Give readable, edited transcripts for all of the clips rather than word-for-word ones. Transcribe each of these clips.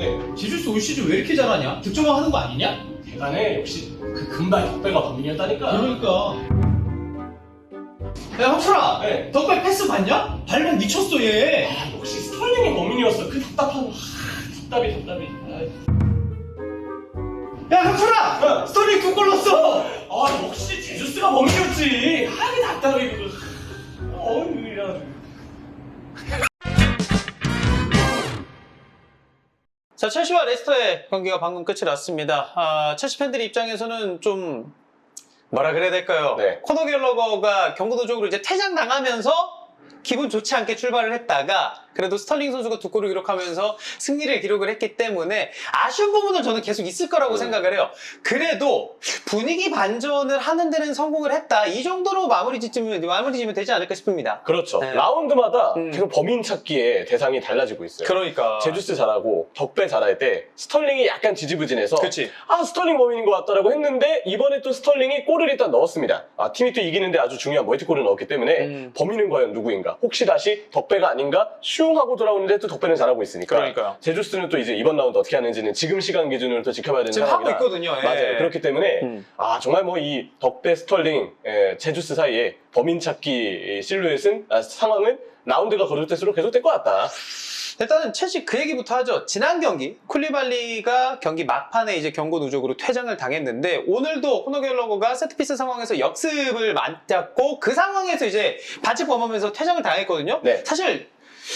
네. 제주스 올 시즌 왜 이렇게 잘하냐? 득점왕 하는 거 아니냐? 대단해. 역시 그 금발 덕배가 범인이었다니까. 그러니까. 야, 형철아! 네. 덕배 패스 봤냐? 발목 미쳤어, 얘! 아, 역시 스털링이 범인이었어. 그 답답한 답답이. 야, 형철아! 네. 스토리 2골 넣었어! 아, 역시 제주스가 범인이었지. 하게 답답해. 이래가지고. 자, 첼시와 레스터의 경기가 방금 끝이 났습니다. 첼시 팬들 입장에서는 좀 뭐라 그래야 될까요? 네. 코너 갤러거가 경고도적으로 이제 퇴장당하면서 기분 좋지 않게 출발을 했다가 그래도 스털링 선수가 2골을 기록하면서 승리를 기록을 했기 때문에 아쉬운 부분은 저는 계속 있을 거라고 생각을 해요. 그래도 분위기 반전을 하는 데는 성공을 했다. 이 정도로 마무리 짓면 되지 않을까 싶습니다. 그렇죠. 네. 라운드마다 계속 범인 찾기에 대상이 달라지고 있어요. 그러니까. 제주스 잘하고 덕배 잘할 때 스털링이 약간 지지부진해서 그치. 아 스털링 범인인 것 같다라고 했는데 이번에 또 스털링이 골을 일단 넣었습니다. 아 팀이 또 이기는데 아주 중요한 멀티골을 넣었기 때문에 범인은 과연 누구인가? 혹시 다시 덕배가 아닌가? 슝 하고 돌아오는데 또 덕배는 잘하고 있으니까 그러니까요. 제주스는 또 이제 이번 라운드 어떻게 하는지는 지금 시간 기준으로 또 지켜봐야 되는 지금 하고 상황이라 있거든요. 예. 맞아요. 그렇기 때문에 아 정말 뭐 이 덕배 스털링 제주스 사이에 범인 찾기 실루엣은 상황은 라운드가 거듭될수록 계속될 것 같다. 일단은 첼시 그 얘기부터 하죠. 지난 경기 쿨리발리가 경기 막판에 이제 경고 누적으로 퇴장을 당했는데 오늘도 코너 갤러거가 세트피스 상황에서 역습을 맞았고 그 상황에서 이제 반칙 범하면서 퇴장을 당했거든요. 네. 사실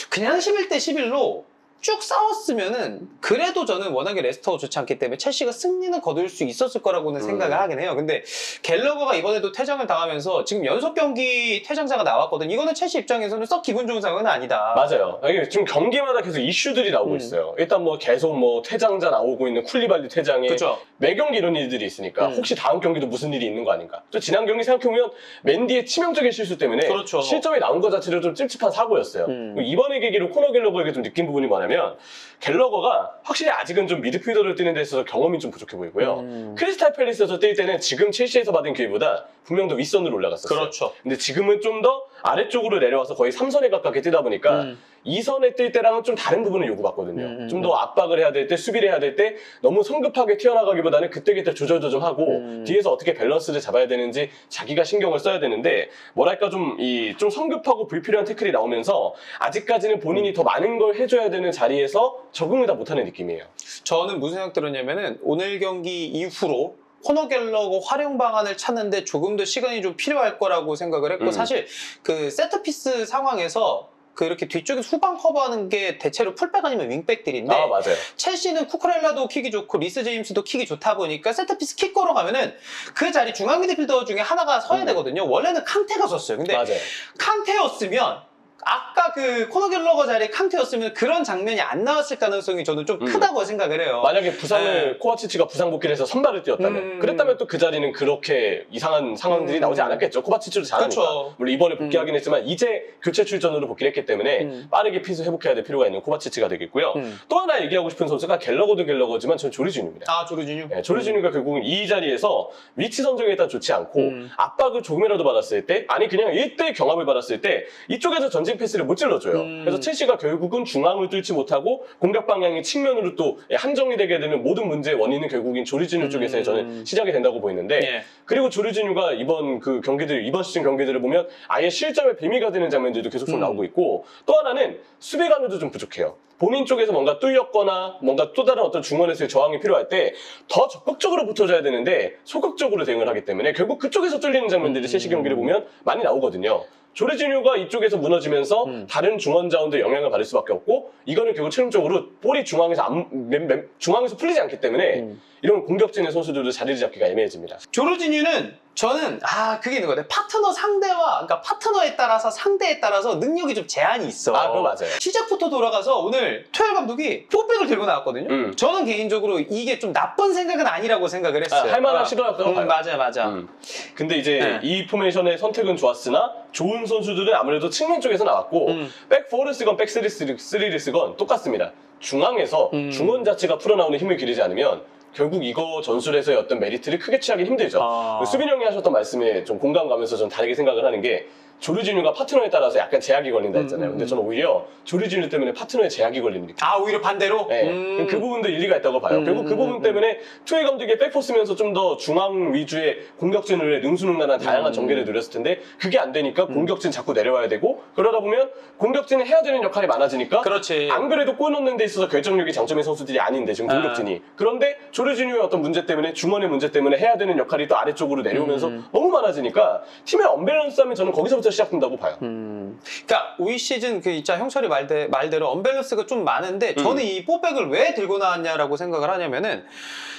그냥 11대 11로 쭉 싸웠으면은 그래도 저는 워낙에 레스터가 좋지 않기 때문에 첼시가 승리는 거둘 수 있었을 거라고는 생각을 하긴 해요. 근데 갤러거가 이번에도 퇴장을 당하면서 지금 연속 경기 퇴장자가 나왔거든요. 이거는 첼시 입장에서는 썩 기분 좋은 상황은 아니다. 맞아요. 이게 지금 경기마다 계속 이슈들이 나오고 있어요. 일단 뭐 계속 뭐 퇴장자 나오고 있는 쿨리발리 퇴장에 그쵸. 매 경기 이런 일들이 있으니까 혹시 다음 경기도 무슨 일이 있는 거 아닌가. 또 지난 경기 생각해보면 맨디의 치명적인 실수 때문에 그렇죠. 실점이 나온 것 자체로 좀 찝찝한 사고였어요. 이번에 계기로 코너 갤러거에게 좀 느낀 부분이 뭐냐면 갤러거가 확실히 아직은 좀 미드필더를 뛰는 데 있어서 경험이 좀 부족해 보이고요. 크리스탈 팰리스에서 뛸 때는 지금 첼시에서 받은 기회보다 분명 더 윗선으로 올라갔었어요. 그렇죠. 근데 지금은 좀 더 아래쪽으로 내려와서 거의 3선에 가깝게 뛰다 보니까 2선에 뛸 때랑은 좀 다른 부분을 요구받거든요. 좀 더 압박을 해야 될 때, 수비를 해야 될 때 너무 성급하게 튀어나가기보다는 그때그때 조절도 하고 뒤에서 어떻게 밸런스를 잡아야 되는지 자기가 신경을 써야 되는데 뭐랄까 좀 성급하고 불필요한 태클이 나오면서 아직까지는 본인이 더 많은 걸 해줘야 되는 자리에서 적응을 다 못하는 느낌이에요. 저는 무슨 생각 들었냐면은 오늘 경기 이후로 코너 갤러거 활용 방안을 찾는데 조금 더 시간이 좀 필요할 거라고 생각을 했고 사실 그 세트피스 상황에서 그 이렇게 뒤쪽에서 후방 커버하는 게 대체로 풀백 아니면 윙백들인데 아 맞아요. 첼시는 쿠쿠렐라도 킥이 좋고 리스 제임스도 킥이 좋다 보니까 세트피스 킥 걸어가면은 그 자리 중앙 미드필더 중에 하나가 서야 되거든요. 원래는 칸테가 섰어요. 근데 맞아요. 칸테였으면 아까 그 코너 갤러거 자리에 칸테였으면 그런 장면이 안 나왔을 가능성이 저는 좀 크다고 생각을 해요. 만약에 부상을 코바치치가 부상 복귀를 해서 선발을 뛰었다면 그랬다면 또 그 자리는 그렇게 이상한 상황들이 나오지 않았겠죠. 코바치치도 잘하니까. 그렇죠. 물론 이번에 복귀하긴 했지만 이제 교체 출전으로 복귀를 했기 때문에 빠르게 피스 회복해야 될 필요가 있는 코바치치가 되겠고요. 또 하나 얘기하고 싶은 선수가 갤러거도 갤러거지만 전 조르지뉴입니다. 아, 조르지뉴? 네, 조르지뉴가 결국은 이 자리에서 위치 선정에 일단 좋지 않고 압박을 조금이라도 받았을 때 아니 그냥 1대 경합을 받았을 때 이쪽에서 전진 패스를 못 찔러줘요. 그래서 첼시가 결국은 중앙을 뚫지 못하고 공격 방향이 측면으로 또 한정이 되게 되는 모든 문제의 원인은 결국인 조르지뉴 쪽에서 저는 시작이 된다고 보이는데 예. 그리고 조르지뉴가 이번 시즌 경기들을 보면 아예 실점의 빌미가 되는 장면들도 계속 좀 나오고 있고 또 하나는 수비감도 좀 부족해요. 본인 쪽에서 뭔가 뚫렸거나 뭔가 또 다른 어떤 중원에서의 저항이 필요할 때 더 적극적으로 붙어줘야 되는데 소극적으로 대응을 하기 때문에 결국 그쪽에서 뚫리는 장면들이 첼시 경기를 보면 많이 나오거든요. 조르지뉴가 이쪽에서 무너지면서 다른 중원 자원들 영향을 받을 수밖에 없고 이거는 결국 최종적으로 볼이 중앙에서 풀리지 않기 때문에 이런 공격진의 선수들도 자리를 잡기가 애매해집니다. 조르지뉴는 저는 그게 있는 것 같아요. 파트너 그러니까 파트너에 따라서 상대에 따라서 능력이 좀 제한이 있어. 그거 맞아요. 시작부터 돌아가서 오늘 토엘 감독이 포백을 들고 나왔거든요. 저는 개인적으로 이게 좀 나쁜 생각은 아니라고 생각을 했어요. 할만한 시도였다고 봐요. 맞아. 근데 이제 이 포메이션의 선택은 좋았으나 좋은 선수들은 아무래도 측면 쪽에서 나왔고 백 4를 쓰건 백 3를 쓰건 똑같습니다. 중앙에서 중원 자체가 풀어나오는 힘을 기르지 않으면 결국 이거 전술에서의 어떤 메리트를 크게 취하기 힘들죠. 수빈 형이 하셨던 말씀에 좀 공감 가면서 좀 다르게 생각을 하는 게 조르지뉴가 파트너에 따라서 약간 제약이 걸린다 했잖아요. 근데 저는 오히려 조르지뉴 때문에 파트너에 제약이 걸리는 느낌. 아, 오히려 반대로? 네. 그 부분도 일리가 있다고 봐요. 결국 그 부분 때문에 투웨이 감독이 백포 쓰면서 좀 더 중앙 위주의 공격진을 능수능란한 다양한 전개를 누렸을 텐데 그게 안 되니까 공격진 자꾸 내려와야 되고 그러다 보면 공격진은 해야 되는 역할이 많아지니까 그렇지. 안 그래도 골 넣는 데 있어서 결정력이 장점인 선수들이 아닌데 지금 공격진이 그런데 조르지뉴의 어떤 문제 때문에 중원의 문제 때문에 해야 되는 역할이 또 아래쪽으로 내려오면서 너무 많아지니까 팀의 언밸런스하면 저는 거기서부터 시작된다고 봐요. 그러니까 올 시즌 그 진짜 형철이 말대로 언밸런스가 좀 많은데 저는 이 포백을 왜 들고 나왔냐라고 생각을 하냐면은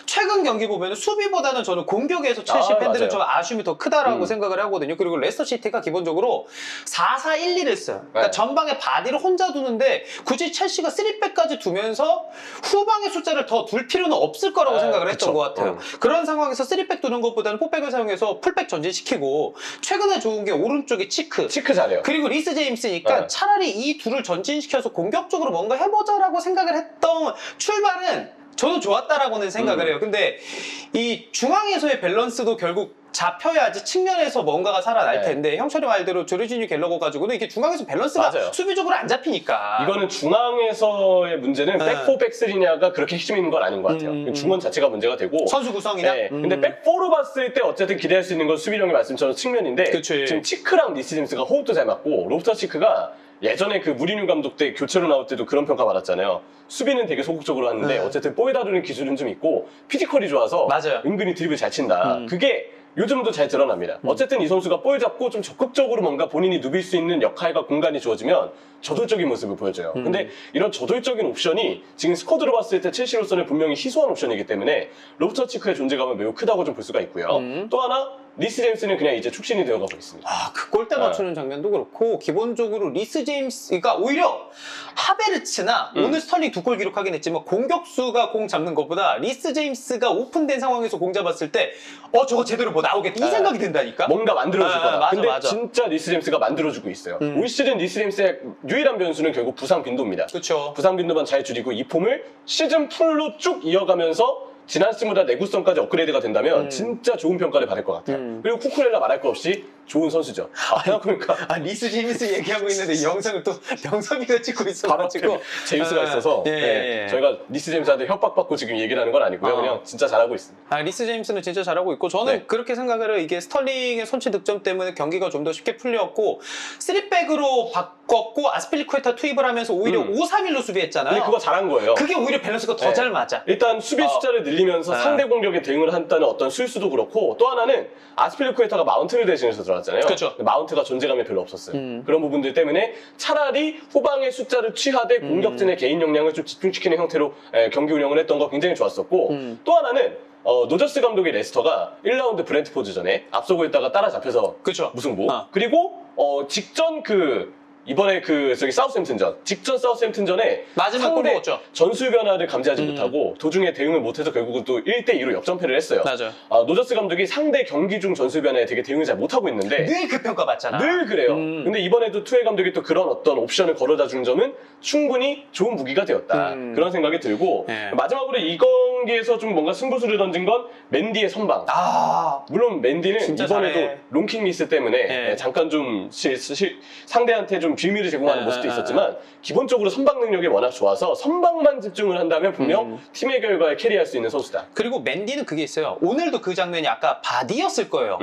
최근 경기 보면은 수비보다는 저는 공격에서 첼시 아, 팬들은 맞아요. 좀 아쉬움이 더 크다라고 생각을 하거든요. 그리고 레스터 시티가 기본적으로 4-4-1-1을 써요. 그러니까 네. 전방에 바디를 혼자 두는데 굳이 첼시가 3백까지 두면서 후방의 숫자를 더 둘 필요는 없을 거라고 네, 생각을 했던 그쵸. 것 같아요. 그런 상황에서 3백 두는 것보다는 4백을 사용해서 풀백 전진시키고 최근에 좋은 게 오른쪽에 치크 치크 잘해요. 그리고 리스 제임스니까 네. 차라리 이 둘을 전진시켜서 공격적으로 뭔가 해보자라고 생각을 했던 출발은 저도 좋았다라고는 생각을 해요. 근데 이 중앙에서의 밸런스도 결국 잡혀야지 측면에서 뭔가가 살아날 네. 텐데 형철이 말대로 조르지뉴 갤러거 가지고는 이게 중앙에서 밸런스가 맞아요. 수비적으로 안 잡히니까 이거는 중앙에서의 문제는 네. 백포 백스리냐가 그렇게 핵심 있는 건 아닌 것 같아요. 중원 자체가 문제가 되고 선수 구성이나 네. 근데 백포로 봤을 때 어쨌든 기대할 수 있는 건 수비령의 말씀처럼 측면인데 그치. 지금 치크랑 리스 제임스가 호흡도 잘 맞고 로프터 치크가 예전에 그 무리뉴 감독 때 교체로 나올 때도 그런 평가 받았잖아요. 수비는 되게 소극적으로 하는데 네. 어쨌든 볼 다루는 기술은 좀 있고 피지컬이 좋아서 맞아요. 은근히 드리블 잘 친다. 그게 요즘도 잘 드러납니다. 어쨌든 이 선수가 볼 잡고 좀 적극적으로 뭔가 본인이 누빌 수 있는 역할과 공간이 주어지면 저돌적인 모습을 보여줘요. 근데 이런 저돌적인 옵션이 지금 스쿼드로 봤을 때 첼시로서는 분명히 희소한 옵션이기 때문에 로프터 치크의 존재감은 매우 크다고 좀 볼 수가 있고요. 또 하나 리스 제임스는 그냥 이제 축신이 되어가고 있습니다. 아, 그 골대 맞추는 장면도 그렇고 기본적으로 리스 제임스 그러니까 오히려 하베르츠나 오늘 스털링 2골 기록하긴 했지만 공격수가 공 잡는 것보다 리스 제임스가 오픈된 상황에서 공 잡았을 때 저거 제대로 뭐 나오겠다 이 생각이 든다니까. 뭔가 만들어줄 거다. 맞아, 근데 맞아. 진짜 리스 제임스가 만들어주고 있어요. 올 시즌 리스 제임스의 유일한 변수는 결국 부상 빈도입니다. 그렇죠. 부상 빈도만 잘 줄이고 이 폼을 시즌 풀로 쭉 이어가면서 지난 시즌보다 내구성까지 업그레이드가 된다면 진짜 좋은 평가를 받을 것 같아요. 그리고 쿠쿠렐라 말할 거 없이 좋은 선수죠. 생각해보니까 아, 리스 제임스 얘기하고 있는데 이 영상을 또 병섭이가 찍고 바로 있어가지고 앞에 제임스가 있어서 예, 네, 예. 저희가 리스 제임스한테 협박받고 지금 얘기를 하는 건 아니고요. 그냥 진짜 잘하고 있습니다. 리스 제임스는 진짜 잘하고 있고 저는 네. 그렇게 생각을 해요. 이게 스털링의 선취 득점 때문에 경기가 좀 더 쉽게 풀렸고 3백으로 바꿨고 아스필리쿠에타 투입을 하면서 오히려 5-3-1로 수비했잖아요. 근데 그거 잘한 거예요. 그게 오히려 밸런스가 더 네. 잘 맞아. 일단 수비 숫자를 늘리면서 네. 상대 공격에 대응을 한다는 어떤 술수도 그렇고 또 하나는 아스필리쿠에타가 마운트를 대신해서 들어왔잖아요. 그쵸. 마운트가 존재감이 별로 없었어요. 그런 부분들 때문에 차라리 후방의 숫자를 취하되 공격진의 개인 역량을 좀 집중시키는 형태로 경기 운영을 했던 거 굉장히 좋았었고 또 하나는 노저스 감독의 레스터가 1라운드 브렌트포드전에 앞서고 있다가 따라잡혀서 그쵸. 무승부 그리고 직전 이번에 저기 사우스햄튼전 직전 사우스햄튼전에 마지막 골 상대 먹었죠. 전술 변화를 감지하지 못하고 도중에 대응을 못해서 결국은 또 1대2로 역전패를 했어요. 맞아요. 노저스 감독이 상대 경기 중 전술 변화에 되게 대응을 잘 못하고 있는데 늘 그 평가 받잖아. 늘 그래요. 근데 이번에도 투웨이 감독이 또 그런 어떤 옵션을 걸어다 준 점은 충분히 좋은 무기가 되었다. 그런 생각이 들고 네. 마지막으로 이 경기에서 좀 뭔가 승부수를 던진 건 맨디의 선방. 물론 맨디는 진짜 이번에도 잘해. 롱킥 미스 때문에 네. 잠깐 좀 상대한테 좀 빌미를 제공하는 모습도 있었지만 기본적으로 선방 능력이 워낙 좋아서 선방만 집중을 한다면 분명 팀의 결과에 캐리할 수 있는 선수다. 그리고 맨디는 그게 있어요. 오늘도 그 장면이 아까 바디였을 거예요.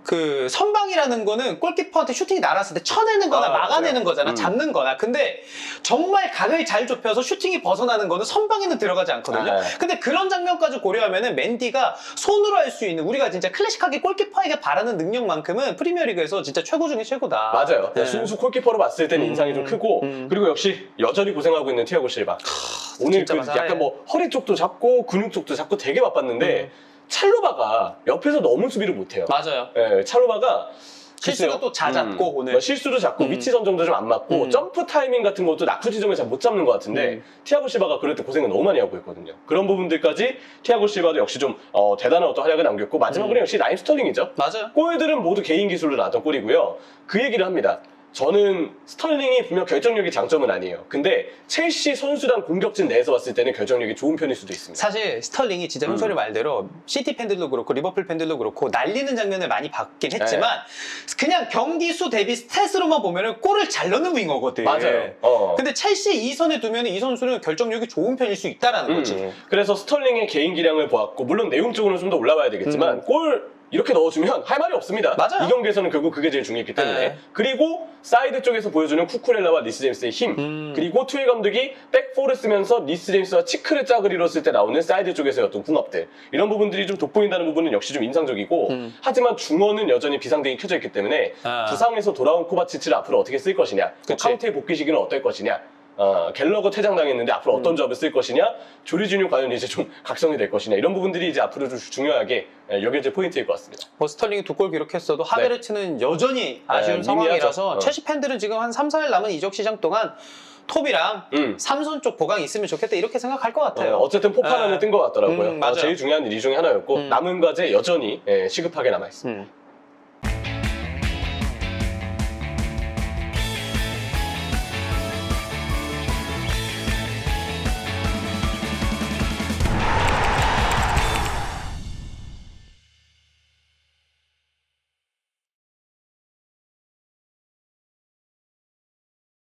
그 선방이라는 거는 골키퍼한테 슈팅이 날았을 때 쳐내는 거나 막아내는 맞아요. 거잖아. 잡는 거나. 근데 정말 각을 잘 좁혀서 슈팅이 벗어나는 거는 선방에는 들어가지 않거든요. 근데 그런 장면까지 고려하면은 맨디가 손으로 할 수 있는 우리가 진짜 클래식하게 골키퍼에게 바라는 능력만큼은 프리미어리그에서 진짜 최고 중에 최고다. 맞아요. 네. 순수 골키퍼로 봤을 때는 인상이 좀 크고 그리고 역시 여전히 고생하고 있는 티아고 실바. 오늘 진짜 잘해. 약간 뭐 허리 쪽도 잡고 근육 쪽도 잡고 되게 바빴는데 찰로바가 옆에서 너무 수비를 못해요. 맞아요. 네, 찰로바가 실수도 글쎄요. 또 잦았고 오늘. 뭐 실수도 잦고 위치 선정도 좀 안 맞고 점프 타이밍 같은 것도 낙후 지점을 잘 못 잡는 것 같은데 티아고 실바가 그럴 때 고생을 너무 많이 하고 있거든요. 그런 부분들까지 티아고 실바도 역시 좀 대단한 어떤 활약을 남겼고 마지막으로 역시 라임 스털링이죠. 맞아요. 골들은 모두 개인 기술로 나왔던 골이고요. 그 얘기를 합니다. 저는 스털링이 분명 결정력이 장점은 아니에요. 근데 첼시 선수단 공격진 내에서 봤을 때는 결정력이 좋은 편일 수도 있습니다. 사실 스털링이 진짜 형철이 말대로 시티 팬들도 그렇고 리버풀 팬들도 그렇고 날리는 장면을 많이 봤긴 했지만 그냥 경기 수 대비 스탯으로만 보면은 골을 잘 넣는 윙어거든. 맞아요. 근데 첼시 2선에 두면 이 선수는 결정력이 좋은 편일 수 있다라는 거지. 그래서 스털링의 개인 기량을 보았고 물론 내용적으로는 좀 더 올라가야 되겠지만 골 이렇게 넣어주면 할 말이 없습니다. 맞아요. 이 경기에서는 결국 그게 제일 중요했기 때문에. 네. 그리고 사이드 쪽에서 보여주는 쿠쿠렐라와 리스 제임스의 힘. 그리고 투엘 감독이 백포를 쓰면서 리스 제임스와 치크를 짝을 이뤘을 때 나오는 사이드 쪽에서의 어떤 궁합들. 이런 부분들이 좀 돋보인다는 부분은 역시 좀 인상적이고 하지만 중원은 여전히 비상등이 켜져 있기 때문에 부상에서 돌아온 코바치치를 앞으로 어떻게 쓸 것이냐. 그치. 카운트의 복귀 시기는 어떨 것이냐. 갤러거 퇴장당했는데 앞으로 어떤 조합을 쓸 것이냐, 조리지뉴 과연 이제 좀 각성이 될 것이냐 이런 부분들이 이제 앞으로 좀 중요하게 여겨질 포인트일 것 같습니다. 뭐 스털링이 2골 기록했어도 하베르츠는 여전히 아쉬운 네, 상황이라서 미미하죠. 첼시 팬들은 지금 한 3, 4일 남은 이적 시장 동안 톱이랑 삼선 쪽 보강이 있으면 좋겠다 이렇게 생각할 것 같아요. 어쨌든 폭탄 안에 뜬 것 같더라고요. 맞아요. 제일 중요한 일 이 중에 하나였고 남은 과제 여전히 시급하게 남아있습니다.